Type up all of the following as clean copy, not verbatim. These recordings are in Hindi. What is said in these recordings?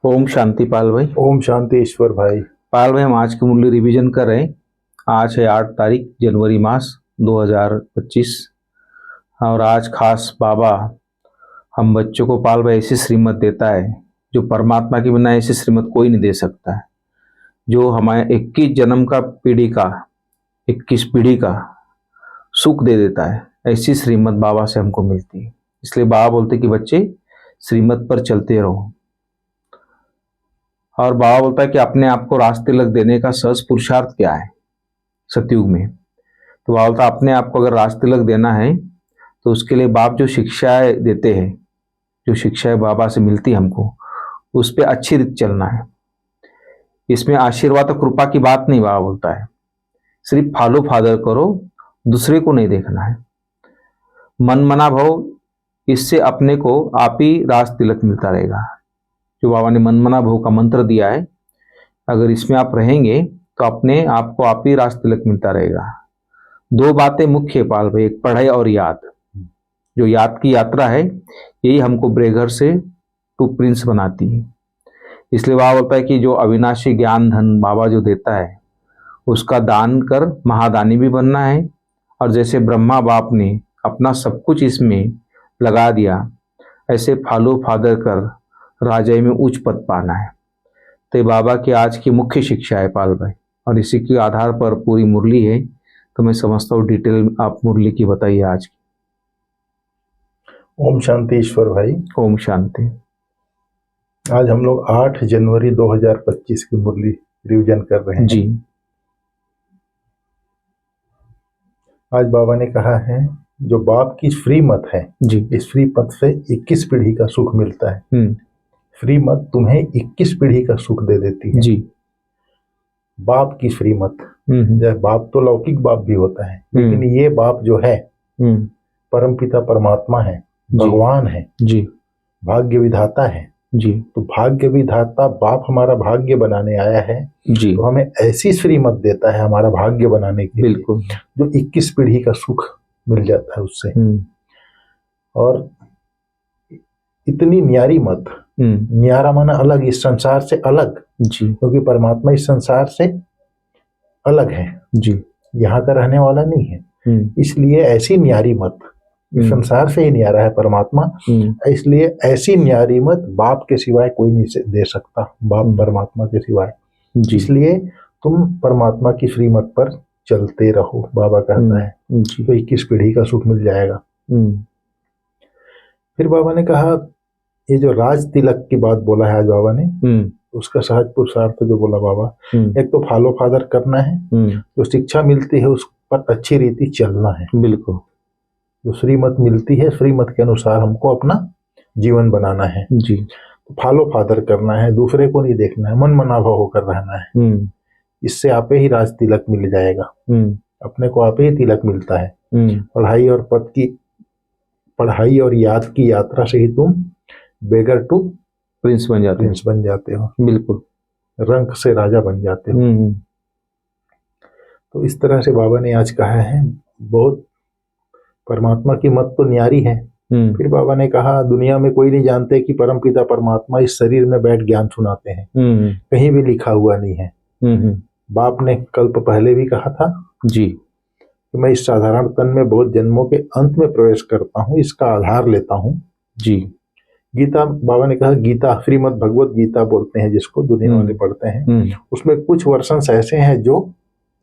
ओम शांति पाल भाई। ओम शांति ईश्वर भाई। पाल भाई, हम आज की मूल्य रिवीजन कर रहे हैं। आज है 8 तारीख जनवरी मास 2025। और आज खास बाबा हम बच्चों को पाल भाई ऐसी श्रीमत देता है जो परमात्मा की बिना ऐसी श्रीमत कोई नहीं दे सकता है। जो हमारे 21 जन्म का पीढ़ी का 21 पीढ़ी का सुख दे देता है, ऐसी श्रीमत बाबा से हमको मिलती है। इसलिए बाबा बोलते कि बच्चे श्रीमत पर चलते रहो। और बाबा बोलता है कि अपने आप को राज तिलक देने का सहज पुरुषार्थ क्या है सतयुग में। तो बाबा बोलता है अपने आप को अगर राज तिलक देना है तो उसके लिए बाप जो शिक्षाएं देते हैं, जो शिक्षाएं बाबा से मिलती है हमको, उस पर अच्छी रीत चलना है। इसमें आशीर्वाद और कृपा की बात नहीं, बाबा बोलता है सिर्फ फॉलो फादर करो, दूसरे को नहीं देखना है। मन मना भाव, इससे अपने को आप ही राज तिलक मिलता रहेगा। जो बाबा ने मन मना भाव का मंत्र दिया है, अगर इसमें आप रहेंगे तो अपने आप को आप ही राज तिलक मिलता रहेगा। दो बातें मुख्य है पाल भाई, एक पढ़ाई और याद। जो याद की यात्रा है यही हमको ब्रेगर से टू प्रिंस बनाती है। इसलिए बाबा बोलता है कि जो अविनाशी ज्ञान धन बाबा जो देता है उसका दान कर महादानी भी बनना है। और जैसे ब्रह्मा बाप ने अपना सब कुछ इसमें लगा दिया, ऐसे फॉलो फादर कर राजाई में उच्च पद पाना है। तो बाबा की आज की मुख्य शिक्षा है पाल भाई, और इसी के आधार पर पूरी मुरली है। तो मैं समझता हूँ डिटेल आप मुरली की बताइए आज की। ओम शांति ईश्वर भाई। ओम शांति। आज हम लोग 8 जनवरी 2025 की मुरली रिवीजन कर रहे हैं जी। आज बाबा ने कहा है जो बाप की फ्री मत है जी, इस फ्री पथ से 21 पीढ़ी का सुख मिलता है। फ्री मत तुम्हें 21 पीढ़ी का सुख दे देती है जी। बाप की फ्री मत। जैसे बाप तो लौकिक बाप भी होता है, लेकिन ये बाप जो है परमपिता परमात्मा है, भगवान है जी, भाग्य विधाता है जी। तो भाग्य विधाता बाप हमारा भाग्य बनाने आया है जी, तो हमें ऐसी श्रीमत देता है हमारा भाग्य बनाने के बिल्कुल लिए, जो 21 पीढ़ी का सुख मिल जाता है उससे। और इतनी न्यारी मत, न्यारा माना अलग, इस संसार से अलग जी, क्योंकि परमात्मा इस संसार से अलग है जी, यहाँ का रहने वाला नहीं है। इसलिए ऐसी न्यारी मत, इस संसार से ही न्यारा है परमात्मा, इसलिए ऐसी न्यारी मत बाप के सिवाय कोई नहीं दे सकता, बाप परमात्मा के सिवाय। इसलिए तुम परमात्मा की श्रीमत पर चलते रहो, बाबा कहता है, तो 21 पीढ़ी का सुख मिल जाएगा। फिर बाबा ने कहा ये जो राज तिलक की बात बोला है आज बाबा ने, उसका सहज पुरुषार्थ जो बोला बाबा, एक तो फॉलो फादर करना है, जो शिक्षा मिलती है उस पर अच्छी रीति चलना है। बिल्कुल, जो श्रीमत मिलती है श्रीमत के अनुसार हमको अपना जीवन बनाना है जी। तो फॉलो फादर करना है, दूसरे को नहीं देखना है, मन मना भाव होकर रहना है। इससे आपे ही राज तिलक मिल जाएगा, अपने को आपे ही तिलक मिलता है। पढ़ाई और पद की, पढ़ाई और याद की यात्रा से ही तुम बेगर टू प्रिंस बन जाते हो। बिल्कुल, रंक से राजा बन जाते हो। तो इस तरह से बाबा ने आज कहा है, बहुत परमात्मा की मत तो न्यारी है। फिर बाबा ने कहा दुनिया में कोई नहीं जानते कि परमपिता परमात्मा इस शरीर में बैठ ज्ञान सुनाते हैं, कहीं भी लिखा हुआ नहीं है। बाप ने कल्प पहले भी कहा था जी कि मैं इस साधारण तन में बहुत जन्मों के अंत में प्रवेश करता हूँ, इसका आधार लेता हूँ जी। गीता, बाबा ने कहा गीता, श्रीमद् भगवत गीता बोलते हैं जिसको दुनिया वाले पढ़ते हैं, उसमें कुछ वर्षन ऐसे हैं जो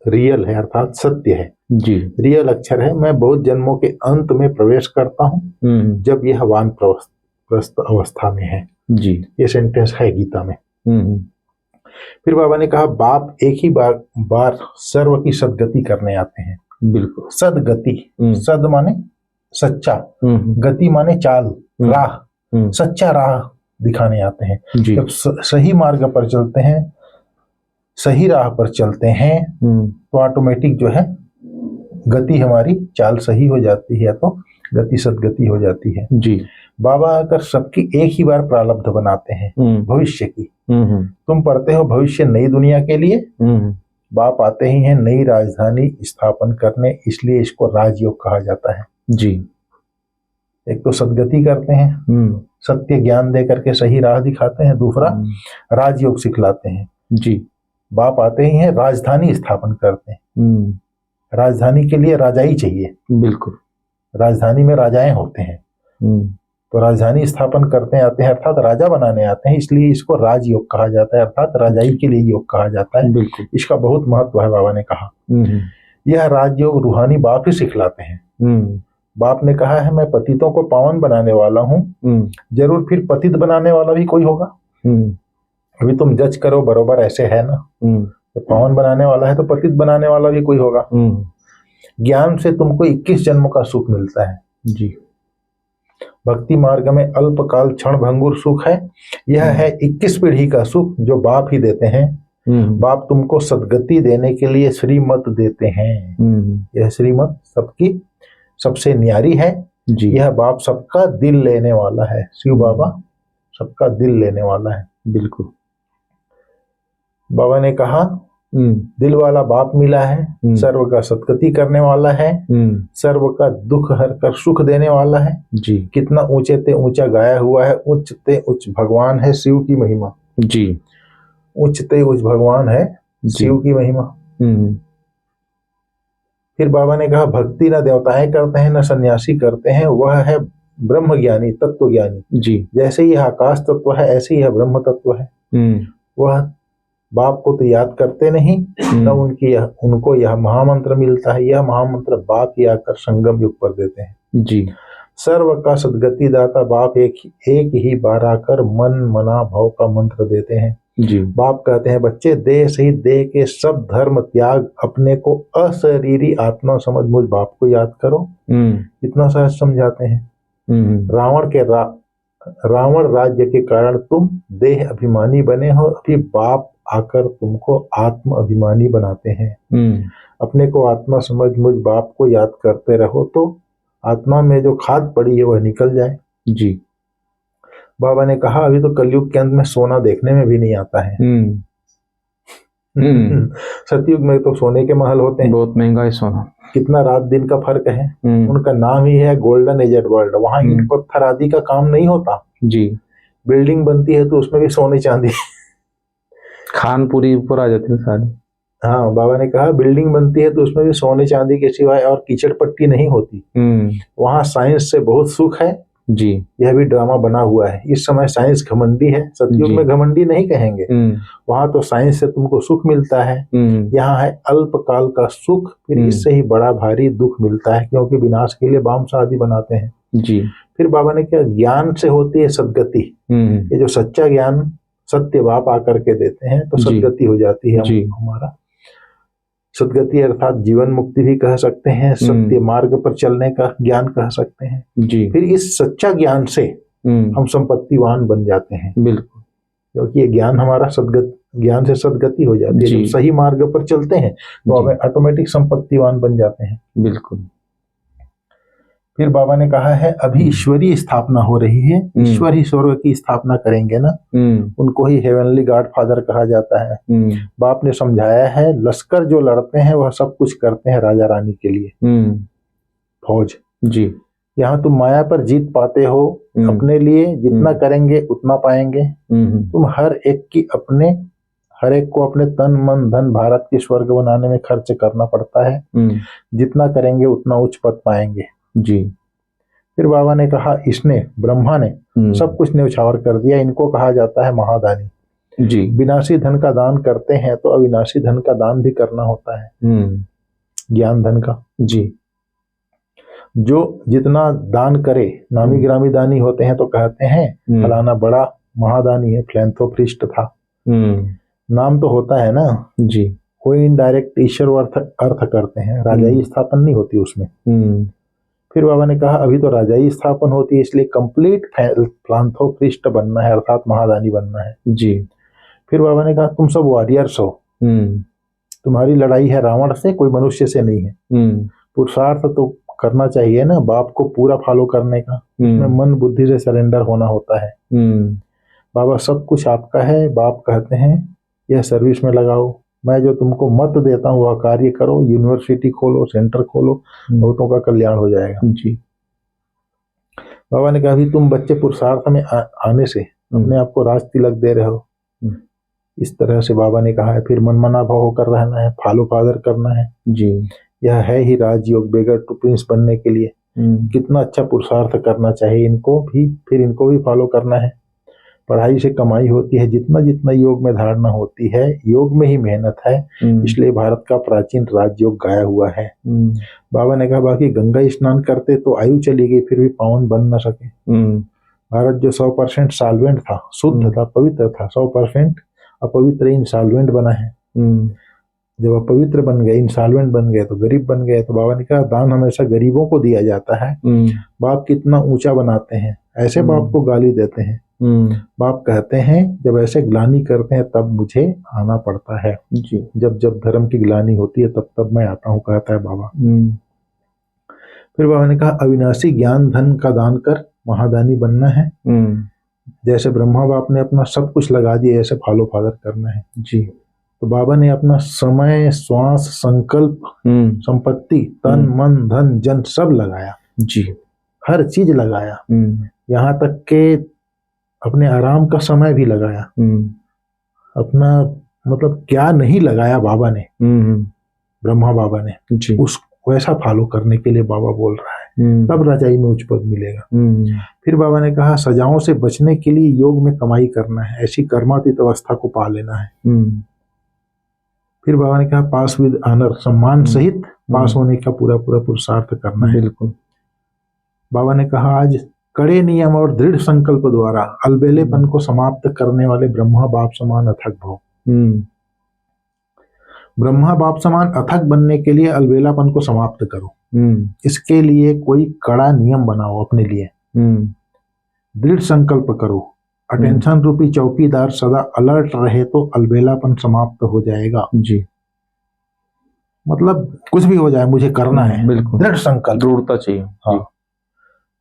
रियल है, अर्थात सत्य है जी, रियल अक्षर है। मैं बहुत जन्मों के अंत में प्रवेश करता हूँ जब यह वानप्रस्थ अवस्था में है जी। ये सेंटेंस है गीता में। फिर बाबा ने कहा बाप एक ही बार सर्व की सदगति करने आते हैं। बिल्कुल, सदगति, सद माने सच्चा, गति माने चाल, राह, सच्चा राह दिखाने आते हैं। जब सही मार्ग पर चलते हैं, सही राह पर चलते हैं तो ऑटोमेटिक जो है गति हमारी चाल सही हो जाती है, तो गति सदगति हो जाती है जी। बाबा आकर सबकी एक ही बार प्रारब्ध बनाते हैं भविष्य की। तुम पढ़ते हो भविष्य नई दुनिया के लिए, बाप आते ही हैं नई राजधानी स्थापन करने, इसलिए इसको राजयोग कहा जाता है जी। एक तो सद्गति करते हैं, सत्य ज्ञान दे करके सही राह दिखाते हैं, दूसरा राजयोग सिखलाते हैं। जी। बाप आते ही हैं, राजधानी स्थापन करते हैं। राजधानी के लिए राजाई चाहिए, बिल्कुल, राजधानी में राजाएं होते हैं, तो राजधानी स्थापन करते आते हैं, अर्थात राजा बनाने आते हैं, इसलिए इसको राजयोग कहा जाता है, अर्थात राजाई के लिए योग कहा जाता है। बिल्कुल, इसका बहुत महत्व है, बाबा ने कहा। यह राजयोग रूहानी बाप ही सिखलाते हैं। बाप ने कहा है, मैं पतितों को पावन बनाने वाला हूँ, जरूर फिर पतित बनाने वाला भी कोई होगा। अभी तुम जज करो, बरोबर ऐसे है ना, तो पावन बनाने वाला है तो पतित बनाने वाला भी कोई होगा। ज्ञान से तुमको 21 जन्म का सुख मिलता है। जी। भक्ति मार्ग में अल्पकाल क्षण भंगुर सुख है, यह है 21 पीढ़ी का सुख जो बाप ही देते हैं। बाप तुमको सद्गति देने के लिए श्रीमत देते हैं। यह श्रीमत सबकी सबसे न्यारी है जी। यह बाप सबका दिल लेने वाला है। शिव बाबा सबका दिल लेने वाला है। बिल्कुल। बाबा ने कहा दिल वाला बाप मिला है, सर्व का सद्गति करने वाला है, सर्व का दुख हर कर सुख देने वाला है जी। कितना ऊंचे ते ऊंचा गाया हुआ है, उच्च ते उच्च भगवान है शिव की महिमा जी। उच्च ते उच्च भगवान है शिव की महिमा। फिर बाबा ने कहा भक्ति न देवताएं करते हैं न सन्यासी करते हैं, वह है ब्रह्म ज्ञानी तत्व ज्ञानी जी। जैसे यह आकाश तत्व है ऐसे यह ब्रह्म तत्व है। वह बाप को तो याद करते नहीं, न उनको यह महामंत्र मिलता है। यह महामंत्र बाप ही आकर संगम युग पर देते हैं जी। सर्व का सद्गति दाता बाप एक ही बार आकर मन मना भाव का मंत्र देते हैं जी। बाप कहते हैं बच्चे देह सहित देह के सब धर्म त्याग, अपने को अशरीरी आत्मा समझ मुझ बाप को याद करो। इतना सहज समझाते हैं। रावण राज्य के कारण तुम देह अभिमानी बने हो, अभी बाप आकर तुमको आत्म अभिमानी बनाते हैं। अपने को आत्मा समझ मुझ बाप को याद करते रहो तो आत्मा में जो खाद पड़ी है वह निकल जाए जी। बाबा ने कहा अभी तो कलयुग के अंत में सोना देखने में भी नहीं आता है। सतयुग में तो सोने के महल होते हैं, बहुत महंगा है सोना, कितना रात दिन का फर्क है। उनका नाम ही है गोल्डन एजेड वर्ल्ड। वहां ईंट पत्थर आदि का काम नहीं होता जी। बिल्डिंग बनती है तो उसमें भी सोने चांदी खान पूरी ऊपर आ जाती है सारी। हाँ, बाबा ने कहा बिल्डिंग बनती है तो उसमें भी सोने चांदी के सिवाय और कीचड़ पट्टी नहीं होती। वहाँ साइंस से बहुत सुख है जी। यह भी ड्रामा बना हुआ है। इस समय साइंस घमंडी है, सतयुग में घमंडी नहीं कहेंगे। वहां तो साइंस से तुमको सुख मिलता है, यहाँ है अल्पकाल का सुख, फिर इससे ही बड़ा भारी दुख मिलता है क्योंकि विनाश के लिए बामसा आदि बनाते हैं जी। फिर बाबा ने क्या ज्ञान से होती है सद्गति। ये जो सच्चा ज्ञान सत्य बाप आकर के देते हैं तो सद्गति हो जाती है हमारा। सद्गति अर्थात जीवन मुक्ति भी कह सकते हैं, सत्य मार्ग पर चलने का ज्ञान कह सकते हैं जी। फिर इस सच्चा ज्ञान से हम संपत्तिवान बन जाते हैं। बिल्कुल, क्योंकि ये ज्ञान हमारा ज्ञान से सद्गति हो जाती है। जब सही मार्ग पर चलते हैं तो हमें ऑटोमेटिक संपत्तिवान बन जाते हैं। बिल्कुल। फिर बाबा ने कहा है अभी ईश्वरीय स्थापना हो रही है, ईश्वर ही स्वर्ग की स्थापना करेंगे ना, उनको ही हेवनली गॉड फादर कहा जाता है। बाप ने समझाया है लश्कर जो लड़ते हैं वह सब कुछ करते हैं राजा रानी के लिए। फौज जी, यहाँ तुम माया पर जीत पाते हो अपने लिए, जितना करेंगे उतना पाएंगे। तुम हर एक को अपने तन मन धन भारत की स्वर्ग बनाने में खर्च करना पड़ता है, जितना करेंगे उतना उच्च पद पाएंगे जी। फिर बाबा ने कहा ब्रह्मा ने सब कुछ न्यौछावर कर दिया, इनको कहा जाता है महादानी जी। विनाशी धन का दान करते हैं तो अविनाशी धन का दान भी करना होता है, ज्ञान धन का जी। जो जितना दान करे, नामी ग्रामी दानी होते हैं तो कहते हैं फलाना बड़ा महादानी है, फिलैंथ्रोपिस्ट था, नाम तो होता है ना जी। कोई इनडायरेक्ट ईश्वर अर्थ करते हैं, राजाई स्थापन नहीं होती उसमें। फिर बाबा ने कहा अभी तो राजाई स्थापन होती है, इसलिए कंप्लीट फिलैंथ्रोपिस्ट बनना है अर्थात महादानी बनना है जी। फिर बाबा ने कहा तुम सब वॉरियर्स हो, तुम्हारी लड़ाई है रावण से, कोई मनुष्य से नहीं है। पुरुषार्थ तो करना चाहिए ना बाप को पूरा फॉलो करने का, उसमें मन बुद्धि से सरेंडर होना होता है। बाबा सब कुछ आपका है, बाप कहते हैं यह सर्विस में लगाओ, मैं जो तुमको मत देता हूँ वह कार्य करो, यूनिवर्सिटी खोलो, सेंटर खोलो, बहुतों का कल्याण हो जाएगा जी। बाबा ने कहा अभी तुम बच्चे पुरुषार्थ में आने से अपने आप को राज तिलक दे रहे हो। इस तरह से बाबा ने कहा है। फिर मनमना भाव होकर रहना है, फॉलो फादर करना है जी। यह है ही राजयोग, बेगर टू प्रिंस बनने के लिए कितना अच्छा पुरुषार्थ करना चाहिए इनको भी, फिर इनको भी फॉलो करना है। पढ़ाई से कमाई होती है, जितना जितना योग में धारणा होती है, योग में ही मेहनत है, इसलिए भारत का प्राचीन राजयोग गाया हुआ है। बाबा ने कहा बाकी गंगा स्नान करते तो आयु चली गई, फिर भी पावन बन न सके। भारत जो 100% सॉल्वेंट था, शुद्ध था, पवित्र था, 100% अपवित्र इंसॉल्वेंट बना है। जब अपवित्र बन गए, इंसॉल्वेंट बन गए तो गरीब बन गए। तो बाबा ने कहा दान हमेशा गरीबों को दिया जाता है। बाप कितना ऊंचा बनाते हैं, ऐसे बाप को गाली देते हैं। बाप कहते हैं जब ऐसे ग्लानि करते हैं तब मुझे आना पड़ता है जी। जब जब धर्म की ग्लानि होती है तब तब मैं आता हूँ, कहता है बाबा। फिर बाबा ने कहा अविनाशी ज्ञान धन का दान कर महादानी बनना है। जैसे ब्रह्मा बाप ने अपना सब कुछ लगा दिया, ऐसे फॉलो फादर करना है जी। तो बाबा ने अपना समय, श्वास, संकल्प, संपत्ति, तन मन धन जन सब लगाया जी। हर चीज लगाया, यहाँ तक के अपने आराम का समय भी लगाया। अपना मतलब क्या नहीं लगाया बाबा ने, ब्रह्मा बाबा ने जी। उस वैसा फॉलो करने के लिए बाबा बोल रहा है, तब रजाई में उच्च पद मिलेगा। फिर बाबा ने कहा सजाओं से बचने के लिए योग में कमाई करना है, ऐसी कर्मातीत अवस्था को पा लेना है। फिर बाबा ने कहा पास विद ऑनर, सम्मान सहित पास होने का पूरा पूरा पुरुषार्थ करना है। बिल्कुल। बाबा ने कहा आज कड़े नियम और दृढ़ संकल्प द्वारा अलबेलेपन को समाप्त करने वाले ब्रह्मा बाप समान अथक भाव, ब्रह्मा बाप समान अथक बनने के लिए अलबेलापन को समाप्त करो। इसके लिए कोई कड़ा नियम बनाओ अपने लिए, दृढ़ संकल्प करो। अटेंशन रूपी चौकीदार सदा अलर्ट रहे तो अलबेलापन समाप्त हो जाएगा जी। मतलब कुछ भी हो जाए मुझे करना है, बिल्कुल दृढ़ संकल्प, दृढ़ता चाहिए। हाँ,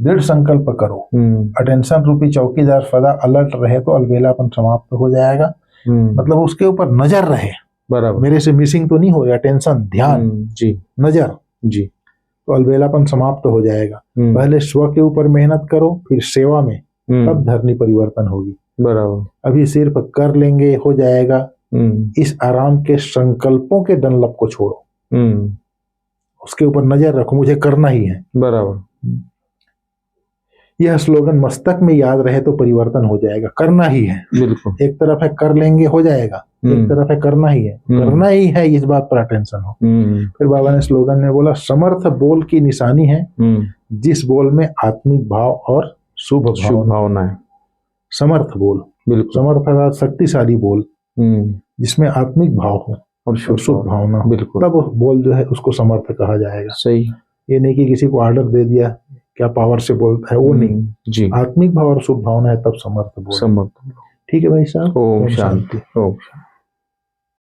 दृढ़ संकल्प करो। अटेंशन रूपी चौकीदार सदा अलर्ट रहे तो अलबेलापन समाप्त हो जाएगा। मतलब उसके ऊपर नजर रहे, बराबर, मेरे से मिसिंग तो नहीं हो रहा, टेंशन, ध्यान जी, नजर जी, तो अलबेलापन समाप्त हो जाएगा। पहले स्व के ऊपर मेहनत करो, फिर सेवा में, तब धरनी परिवर्तन होगी। बराबर। अभी सिर्फ कर लेंगे हो जाएगा, इस आराम के संकल्पों के डनलप को छोड़ो, उसके ऊपर नजर रखो, मुझे करना ही है। बराबर। यह स्लोगन मस्तक में याद रहे तो परिवर्तन हो जाएगा, करना ही है। बिल्कुल। एक तरफ है कर लेंगे हो जाएगा, एक तरफ है करना ही है, करना ही है, इस बात पर अटेंशन हो। फिर बाबा ने स्लोगन में बोला समर्थ बोल की निशानी है जिस बोल में आत्मिक भाव और शुभ भावना है। समर्थ बोल, बिल्कुल, समर्थ अर्थात शक्तिशाली बोल जिसमें आत्मिक भाव हो और शुभ भावना हो, तब बोल जो है उसको समर्थ कहा जाएगा। सही। ये नहीं कि किसी को ऑर्डर दे दिया क्या पावर से बोलता है, वो नहीं जी। आत्मिक भाव और शुभ भावना है तब समर्थ बोल। ठीक है भाई साहब, ओम शांति। ओम शांति।